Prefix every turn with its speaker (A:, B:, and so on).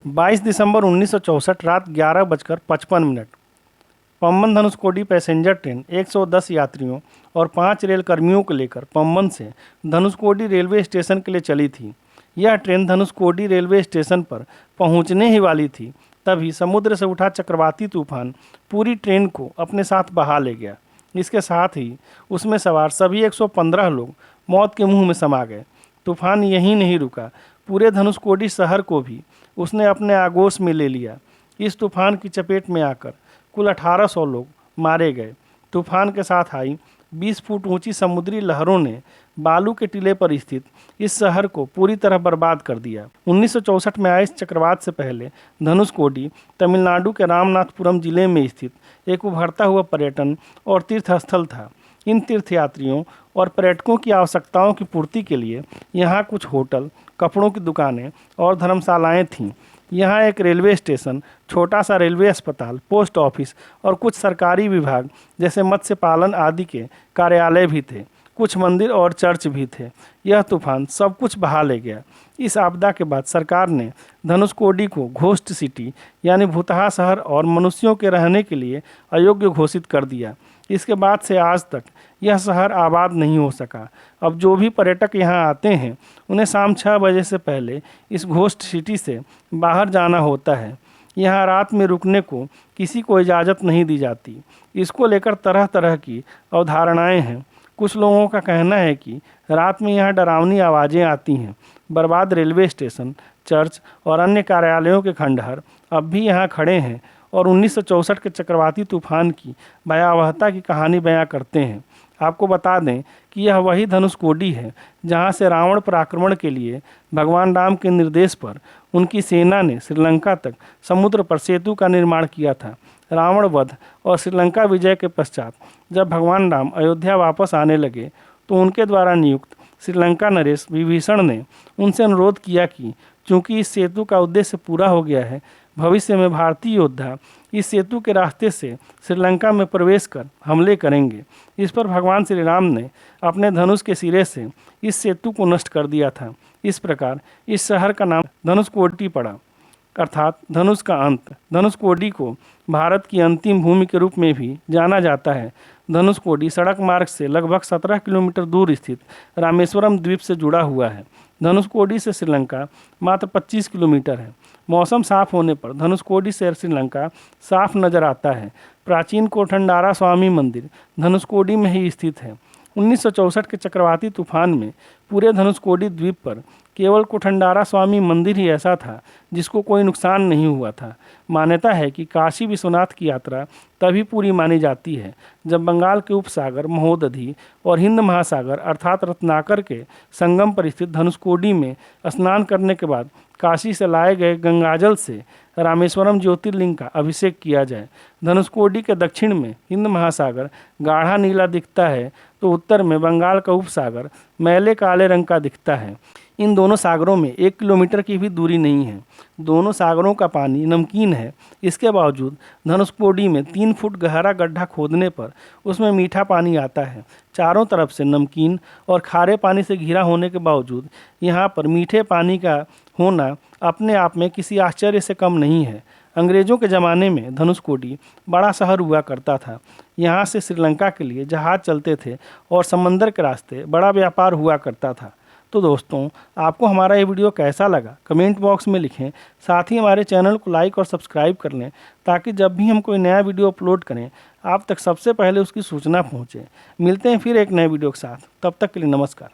A: 22 दिसंबर 1964 रात 11:55 Pamban Dhanushkodi passenger train 110 यात्रियों और 5 रेल कर्मियों को लेकर पम्बन से धनुषकोडी रेलवे स्टेशन के लिए चली थी। यह ट्रेन धनुषकोडी रेलवे स्टेशन पर पहुंचने ही वाली थी, तभी समुद्र से उठा चक्रवाती तूफान पूरी ट्रेन को अपने साथ बहा ले गया। इसके साथ ही उसमें सवार सभी 115 लोग मौत के मुंह में समा गए। तूफान यहीं नहीं रुका, पूरे धनुषकोडी शहर को भी उसने अपने आगोश में ले लिया। इस तूफान की चपेट में आकर कुल 1800 लोग मारे गए। तूफान के साथ आई 20 फुट ऊंची समुद्री लहरों ने बालू के टीले पर स्थित इस शहर को पूरी तरह बर्बाद कर दिया। 1964 में आए इस चक्रवात से पहले धनुषकोडी तमिलनाडु के रामनाथपुरम जिले में स्थित एक उभरता हुआ पर्यटन और तीर्थ स्थल था। इन तीर्थयात्रियों और पर्यटकों की आवश्यकताओं की पूर्ति के लिए यहाँ कुछ होटल, कपड़ों की दुकानें और धर्मशालाएं थीं। यहाँ एक रेलवे स्टेशन, छोटा सा रेलवे अस्पताल, पोस्ट ऑफिस और कुछ सरकारी विभाग जैसे मत्स्य पालन आदि के कार्यालय भी थे। कुछ मंदिर और चर्च भी थे। यह तूफान सब कुछ बहा ले गया। इस आपदा के बाद सरकार ने धनुषकोडी को घोस्ट सिटी यानी भूतहा शहर और मनुष्यों के रहने के लिए अयोग्य घोषित कर दिया। इसके बाद से आज तक यह शहर आबाद नहीं हो सका। अब जो भी पर्यटक यहाँ आते हैं उन्हें शाम 6 बजे से पहले इस घोस्ट सिटी से बाहर जाना होता है। यहाँ रात में रुकने को किसी को इजाज़त नहीं दी जाती। इसको लेकर तरह तरह की अवधारणाएं हैं। कुछ लोगों का कहना है कि रात में यहाँ डरावनी आवाज़ें आती हैं। बर्बाद रेलवे स्टेशन, चर्च और अन्य कार्यालयों के खंडहर अब भी यहाँ खड़े हैं और 1964 के चक्रवाती तूफान की भयावहता की कहानी बयां करते हैं। आपको बता दें कि यह वही धनुषकोडी है जहां से रावण पर आक्रमण के लिए भगवान राम के निर्देश पर उनकी सेना ने श्रीलंका तक समुद्र पर सेतु का निर्माण किया था। रावण वध और श्रीलंका विजय के पश्चात जब भगवान राम अयोध्या वापस आने लगे तो उनके द्वारा नियुक्त श्रीलंका नरेश विभीषण ने उनसे अनुरोध किया कि चूँकि इस सेतु का उद्देश्य पूरा हो गया है, भविष्य में भारतीय योद्धा इस सेतु के रास्ते से श्रीलंका में प्रवेश कर हमले करेंगे। इस पर भगवान श्री राम ने अपने धनुष के सिरे से इस सेतु को नष्ट कर दिया था। इस प्रकार इस शहर का नाम धनुषकोडी पड़ा, अर्थात धनुष का अंत। धनुषकोडी को भारत की अंतिम भूमि के रूप में भी जाना जाता है। धनुषकोडी सड़क मार्ग से लगभग 17 किलोमीटर दूर स्थित रामेश्वरम द्वीप से जुड़ा हुआ है। धनुषकोडी से श्रीलंका मात्र 25 किलोमीटर है। मौसम साफ होने पर धनुषकोडी से श्रीलंका साफ नजर आता है। प्राचीन कोठंडारा स्वामी मंदिर धनुषकोडी में ही स्थित है। 1964 के चक्रवाती तूफान में पूरे धनुषकोडी द्वीप पर केवल कोठंडारा स्वामी मंदिर ही ऐसा था जिसको कोई नुकसान नहीं हुआ था। मान्यता है कि काशी विश्वनाथ की यात्रा तभी पूरी मानी जाती है जब बंगाल के उपसागर, महोदधि और हिंद महासागर अर्थात रत्नाकर के संगम पर स्थित धनुषकोडी में स्नान करने के बाद काशी से लाए गए गंगाजल से रामेश्वरम ज्योतिर्लिंग का अभिषेक किया जाए। धनुषकोडी के दक्षिण में हिंद महासागर गाढ़ा नीला दिखता है तो उत्तर में बंगाल का उपसागर मैले काले रंग का दिखता है। इन दोनों सागरों में 1 किलोमीटर की भी दूरी नहीं है। दोनों सागरों का पानी नमकीन है। इसके बावजूद धनुषकोडी में 3 फुट गहरा गड्ढा खोदने पर उसमें मीठा पानी आता है। चारों तरफ से नमकीन और खारे पानी से घिरा होने के बावजूद यहाँ पर मीठे पानी का होना अपने आप में किसी आश्चर्य से कम नहीं है। अंग्रेज़ों के ज़माने में धनुषकोडी बड़ा शहर हुआ करता था। यहाँ से श्रीलंका के लिए जहाज़ चलते थे और समंदर के रास्ते बड़ा व्यापार हुआ करता था। तो दोस्तों, आपको हमारा ये वीडियो कैसा लगा कमेंट बॉक्स में लिखें। साथ ही हमारे चैनल को लाइक और सब्सक्राइब कर लें ताकि जब भी हम कोई नया वीडियो अपलोड करें आप तक सबसे पहले उसकी सूचना पहुँचे। मिलते हैं फिर एक नए वीडियो के साथ, तब तक के लिए नमस्कार।